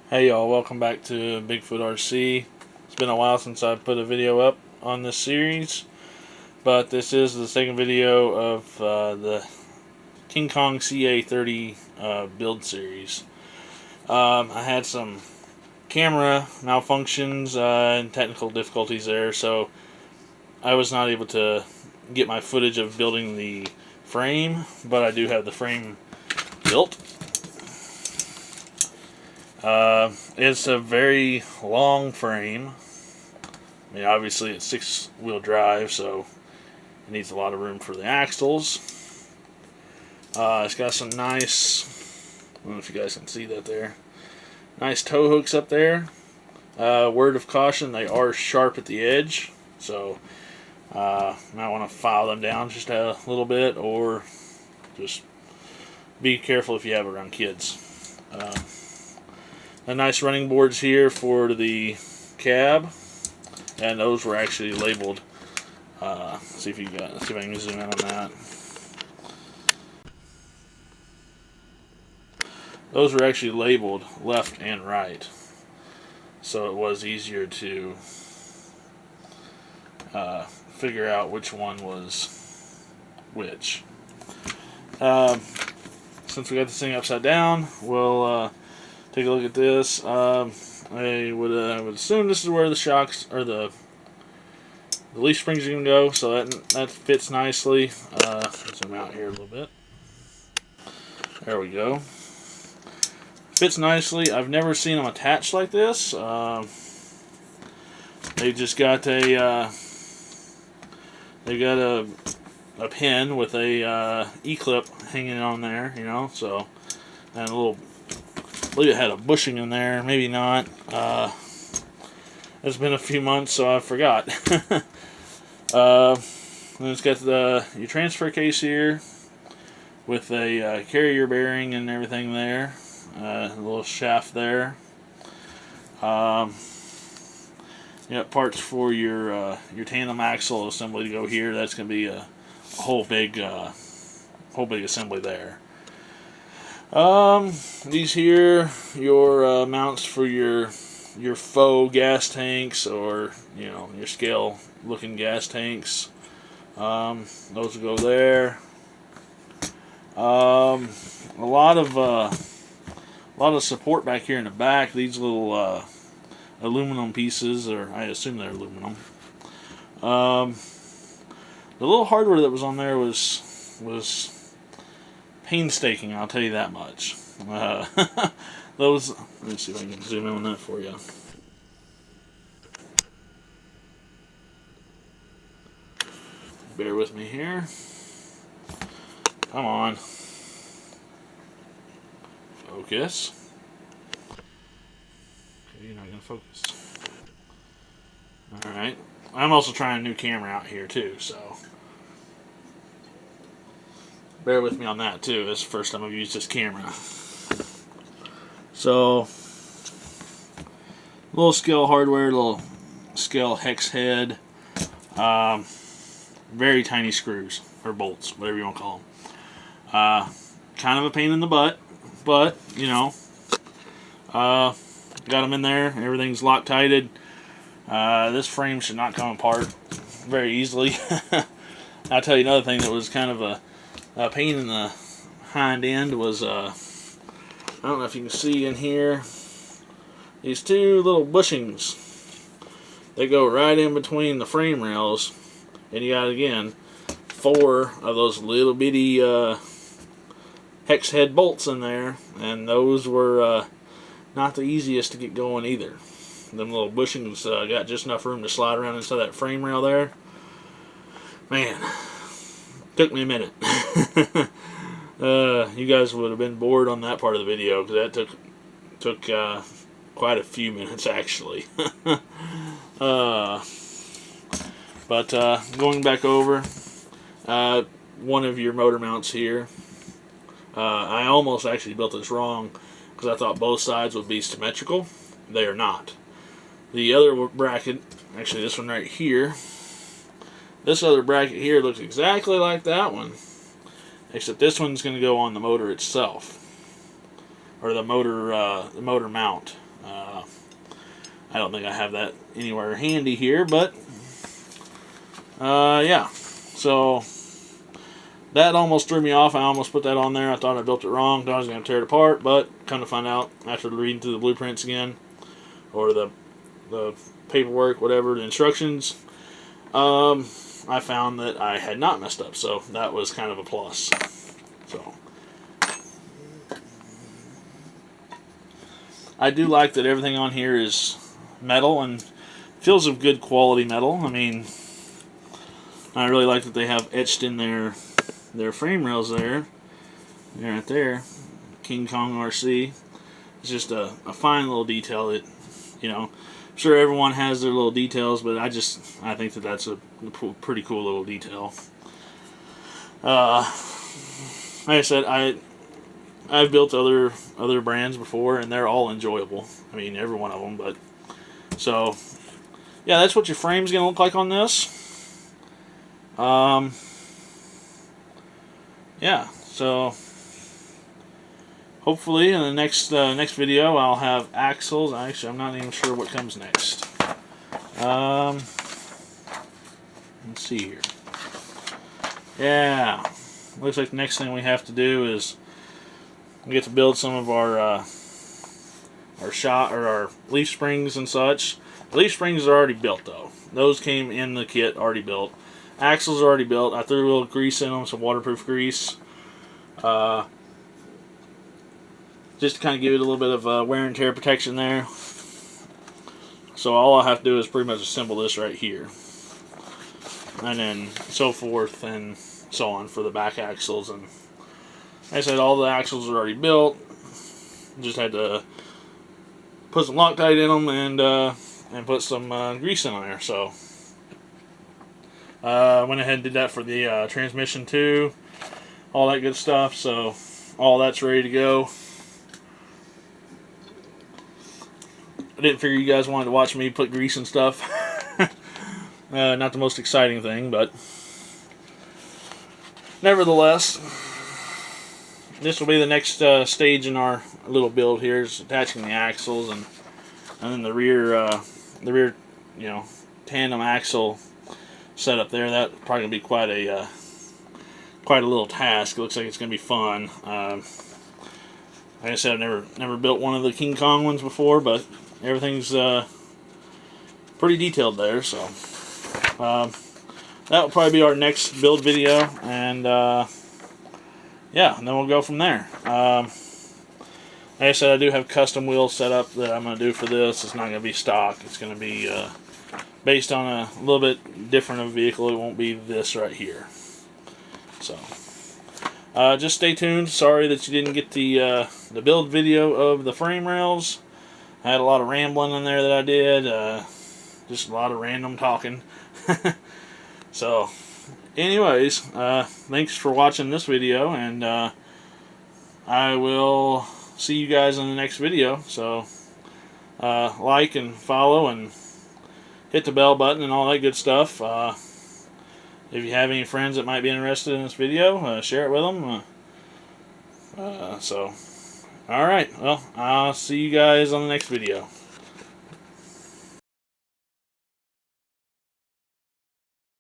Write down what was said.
Hey y'all, welcome back to Bigfoot RC. It's been a while since I put a video up on this series, but this is the second video of the King Kong CA30 build series. I had some camera malfunctions and technical difficulties there, so I was not able to get my footage of building the frame, but I do have the frame built. It's a very long frame. I mean, obviously it's 6-wheel drive, so it needs a lot of room for the axles. It's got some nice, I don't know if you guys can see that there, nice tow hooks up there. Word of caution, they are sharp at the edge, so might want to file them down just a little bit, or just be careful if you have around kids. The nice running boards here for the cab, and those were actually labeled. See if I can zoom in on that. Those were actually labeled left and right, so it was easier to figure out which one was which. Since we got this thing upside down, we'll take a look at this. I would assume this is where the shocks or the leaf springs are going to go, so that fits nicely. Zoom out here a little bit. There we go. Fits nicely. I've never seen them attached like this. They just got a pin with a E-clip hanging on there, you know. So, and a little. I believe it had a bushing in there, maybe not. It's been a few months, so I forgot. And it's got your transfer case here with a carrier bearing and everything there. A little shaft there. You got parts for your tandem axle assembly to go here. That's going to be a whole big assembly there. These here, your mounts for your faux gas tanks, or your scale looking gas tanks. Those will go there. A lot of support back here in the back. These little aluminum pieces, or I assume they're aluminum. The little hardware that was on there was painstaking, I'll tell you that much. Those, let me see if I can zoom in on that for you. Bear with me here. Come on. Focus. Okay, you're not going to focus. Alright. I'm also trying a new camera out here too, so bear with me on that too. This is the first time I've used this camera. So, little scale hardware, little scale hex head, very tiny screws, or bolts, whatever you want to call them. Kind of a pain in the butt, but, got them in there, everything's Loctited. This frame should not come apart very easily. I'll tell you another thing that was kind of a pain in the hind end was, I don't know if you can see in here, these two little bushings. They go right in between the frame rails, and you got, again, 4 of those little bitty hex head bolts in there, and those were not the easiest to get going either. Them little bushings got just enough room to slide around inside that frame rail there. Man, took me a minute. You guys would have been bored on that part of the video, because that took quite a few minutes actually. But going back over, one of your motor mounts here. I almost actually built this wrong, because I thought both sides would be symmetrical. They are not. The other bracket, actually this one right here, this other bracket here looks exactly like that one, except this one's going to go on the motor itself, or the motor mount. I don't think I have that anywhere handy here, but yeah. So that almost threw me off. I almost put that on there. I thought I built it wrong. Thought I was going to tear it apart, but come to find out after reading through the blueprints again, or the paperwork, whatever, the instructions, I found that I had not messed up. So that was kind of a plus. So I do like that everything on here is metal and feels of good quality metal. I mean, I really like that they have etched in their frame rails there. Right there. King Kong RC. It's just a fine little detail that, you know, I'm sure everyone has their little details, but I think that that's a pretty cool little detail. Like I said, I've built other brands before, and they're all enjoyable. I mean, every one of them. But so, yeah, that's what your frame's gonna look like on this. Yeah. So hopefully in the next video I'll have axles. Actually, I'm not even sure what comes next. Let's see here. Yeah. Looks like the next thing we have to do is we get to build some of our leaf springs and such. The leaf springs are already built though. Those came in the kit already built. Axles are already built. I threw a little grease in them, some waterproof grease, just to kind of give it a little bit of wear and tear protection there. So all I have to do is pretty much assemble this right here, and then so forth and so on for the back axles. And like I said, all the axles are already built. Just had to put some Loctite in them and put some grease in there. So went ahead and did that for the transmission too. All that good stuff. So all that's ready to go. I didn't figure you guys wanted to watch me put grease and stuff. Not the most exciting thing, but nevertheless, this will be the next stage in our little build here, is attaching the axles and then the rear, you know, tandem axle setup there. That's probably gonna be quite a little task. It looks like it's gonna be fun. Like I said, I've never built one of the King Kong ones before, but everything's pretty detailed there. So that will probably be our next build video, and yeah, and then we'll go from there. Like I said, I do have custom wheels set up that I'm going to do for this. It's not going to be stock. It's going to be based on a little bit different of a vehicle. It won't be this right here. So just stay tuned. Sorry that you didn't get the build video of the frame rails. I had a lot of rambling in there that I did. Just a lot of random talking. So anyways, thanks for watching this video, and I will see you guys in the next video. So like and follow and hit the bell button and all that good stuff. If you have any friends that might be interested in this video, share it with them. So alright, well, I'll see you guys on the next video.